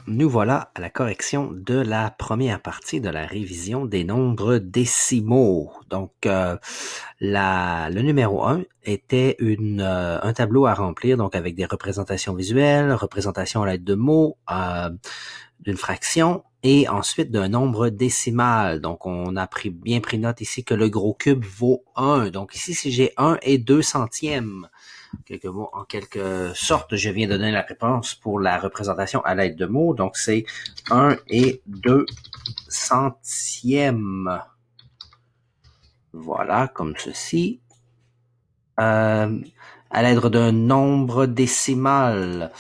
Nous voilà à la correction de la première partie de la révision des nombres décimaux. Donc, le numéro 1 était un tableau à remplir, donc avec des représentations visuelles, représentations à l'aide de mots, d'une fraction et ensuite d'un nombre décimal. Donc, on a bien pris note ici que le gros cube vaut 1. Donc, ici, si j'ai 1 et 2 centièmes, quelques mots en quelque sorte, je viens de donner la réponse pour la représentation à l'aide de mots. Donc, c'est 1 et 2 centièmes. Voilà, comme ceci. À l'aide d'un nombre décimal.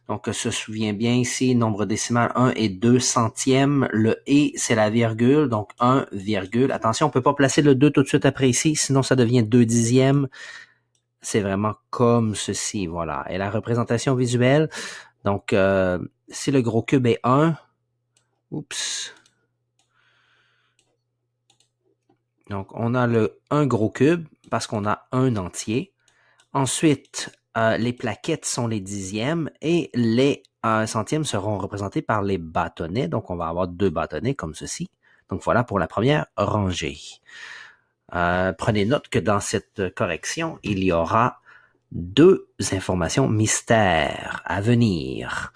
Donc, se souvient bien ici, nombre décimal 1 et 2 centièmes. Le « et », c'est la virgule, donc 1, virgule. Attention, on ne peut pas placer le 2 tout de suite après ici, sinon ça devient 2 dixièmes. C'est vraiment comme ceci, voilà. Et la représentation visuelle, donc, si le gros cube est 1, oups. Donc, on a un gros cube parce qu'on a un entier. Ensuite, les plaquettes sont les dixièmes et les centièmes seront représentés par les bâtonnets. Donc, on va avoir 2 bâtonnets comme ceci. Donc, voilà pour la première rangée. Prenez note que dans cette correction, il y aura 2 informations mystères à venir.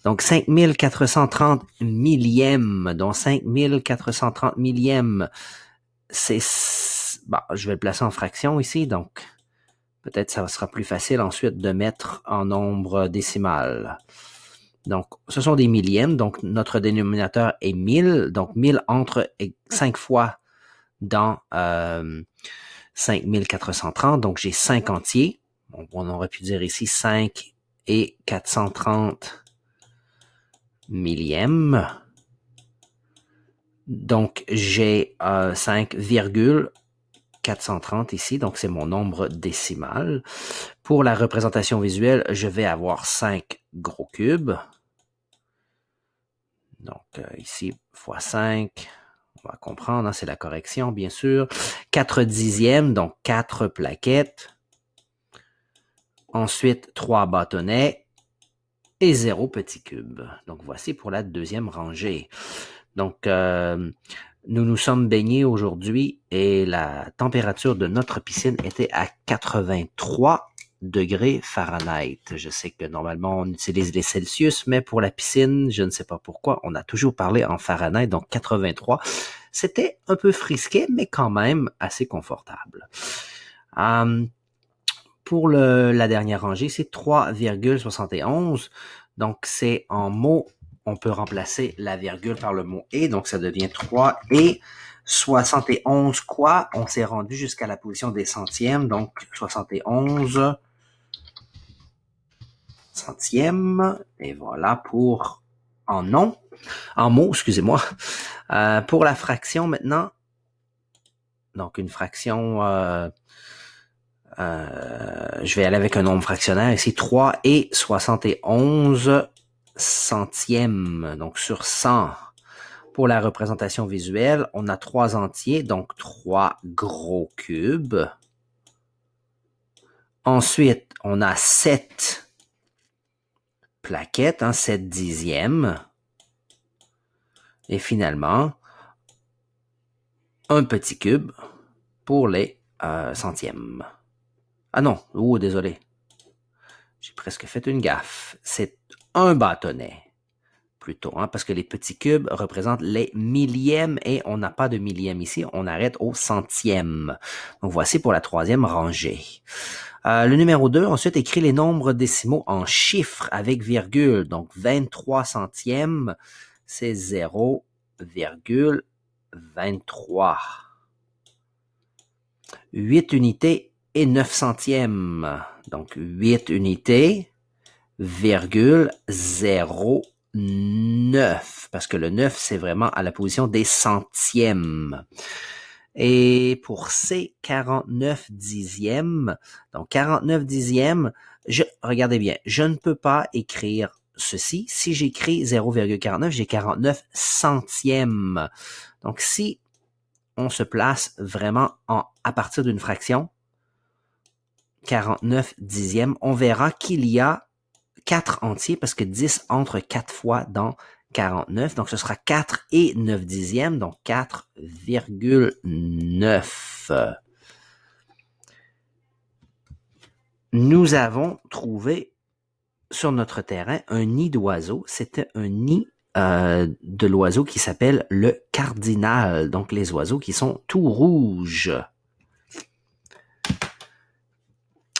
Donc, 5430 millièmes, dont 5430 millièmes, c'est... Bon, je vais le placer en fraction ici, donc peut-être ça sera plus facile ensuite de mettre en nombre décimal. Donc, ce sont des millièmes, donc notre dénominateur est 1000, donc 1000 entre 5 fois dans 5430, donc j'ai 5 entiers. On aurait pu dire ici 5 et 430 millièmes. Donc, j'ai 5,430 ici, donc c'est mon nombre décimal. Pour la représentation visuelle, je vais avoir 5 gros cubes. Donc, ici, fois 5, on va comprendre, hein, c'est la correction, bien sûr. 4 dixièmes, donc 4 plaquettes. Ensuite, 3 bâtonnets et 0 petit cube. Donc, voici pour la deuxième rangée. Donc, nous nous sommes baignés aujourd'hui et la température de notre piscine était à 83 degrés Fahrenheit. Je sais que normalement, on utilise les Celsius, mais pour la piscine, je ne sais pas pourquoi, on a toujours parlé en Fahrenheit, donc 83. C'était un peu frisquet, mais quand même assez confortable. Pour la dernière rangée, c'est 3,71. Donc, c'est en mots, on peut remplacer la virgule par le mot « et », donc ça devient 3 et 71 quoi? On s'est rendu jusqu'à la position des centièmes, donc 71 centièmes. Et voilà pour en mots, excusez-moi. Pour la fraction maintenant, donc une fraction... je vais aller avec un nombre fractionnaire ici, 3 et 71 centièmes, donc sur 100. Pour la représentation visuelle, on a 3 entiers, donc 3 gros cubes. Ensuite, on a 7 plaquettes, 7 dixièmes. Et finalement, un petit cube pour les centièmes. Ah non, désolé. J'ai presque fait une gaffe. C'est un bâtonnet. Plutôt, parce que les petits cubes représentent les millièmes et on n'a pas de millième ici, on arrête au centième. Donc voici pour la troisième rangée. Le numéro 2, ensuite, écrit les nombres décimaux en chiffres avec virgule. Donc 23 centièmes, c'est 0,23. 8 unités et 9 centièmes. Donc 8 unités, virgule 0,9. Parce que le 9, c'est vraiment à la position des centièmes. Et pour ces 49 dixièmes, donc 49 dixièmes, regardez bien, je ne peux pas écrire ceci. Si j'écris 0,49, j'ai 49 centièmes. Donc, si on se place vraiment à partir d'une fraction, 49 dixièmes, on verra qu'il y a 4 entiers parce que 10 entre 4 fois dans 49, donc ce sera 4 et 9 dixièmes, donc 4,9. Nous avons trouvé sur notre terrain un nid d'oiseau. C'était un nid de l'oiseau qui s'appelle le cardinal, donc les oiseaux qui sont tout rouges.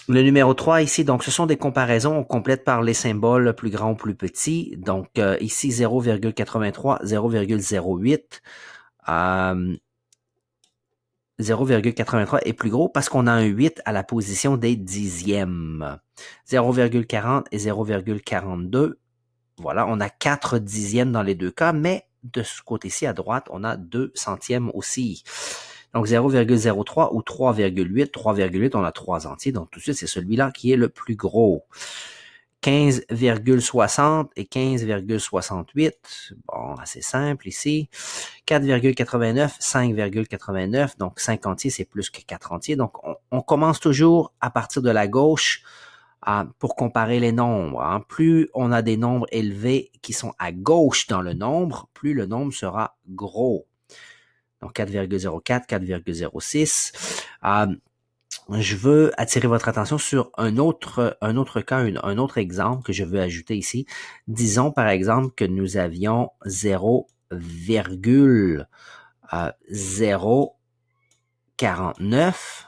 Le numéro 3 ici, donc ce sont des comparaisons, on complète par les symboles plus grands ou plus petits. Donc ici 0,83, 0,08. 0,83 est plus gros parce qu'on a un 8 à la position des dixièmes. 0,40 et 0,42. Voilà, on a 4 dixièmes dans les deux cas, mais de ce côté-ci à droite, on a 2 centièmes aussi. Donc 0,03 ou 3,8. 3,8, on a 3 entiers, donc tout de suite, c'est celui-là qui est le plus gros. 15,60 et 15,68. Bon, assez simple ici. 4,89, 5,89. Donc 5 entiers, c'est plus que 4 entiers. Donc on commence toujours à partir de la gauche pour comparer les nombres. Plus on a des nombres élevés qui sont à gauche dans le nombre, plus le nombre sera gros. Donc 4,04, 4,06. Je veux attirer votre attention sur un autre cas, un autre exemple que je veux ajouter ici. Disons par exemple que nous avions 0,049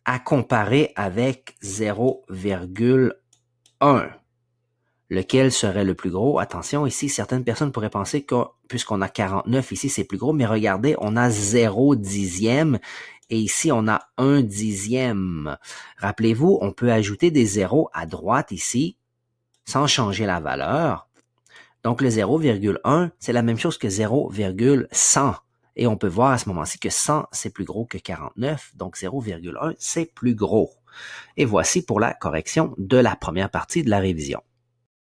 à comparer avec 0,1. Lequel serait le plus gros? Attention, ici, certaines personnes pourraient penser que, puisqu'on a 49 ici, c'est plus gros, mais regardez, on a 0 dixième et ici, on a 1 dixième. Rappelez-vous, on peut ajouter des zéros à droite ici, sans changer la valeur. Donc, le 0,1, c'est la même chose que 0,100. Et on peut voir à ce moment-ci que 100, c'est plus gros que 49, donc 0,1, c'est plus gros. Et voici pour la correction de la première partie de la révision.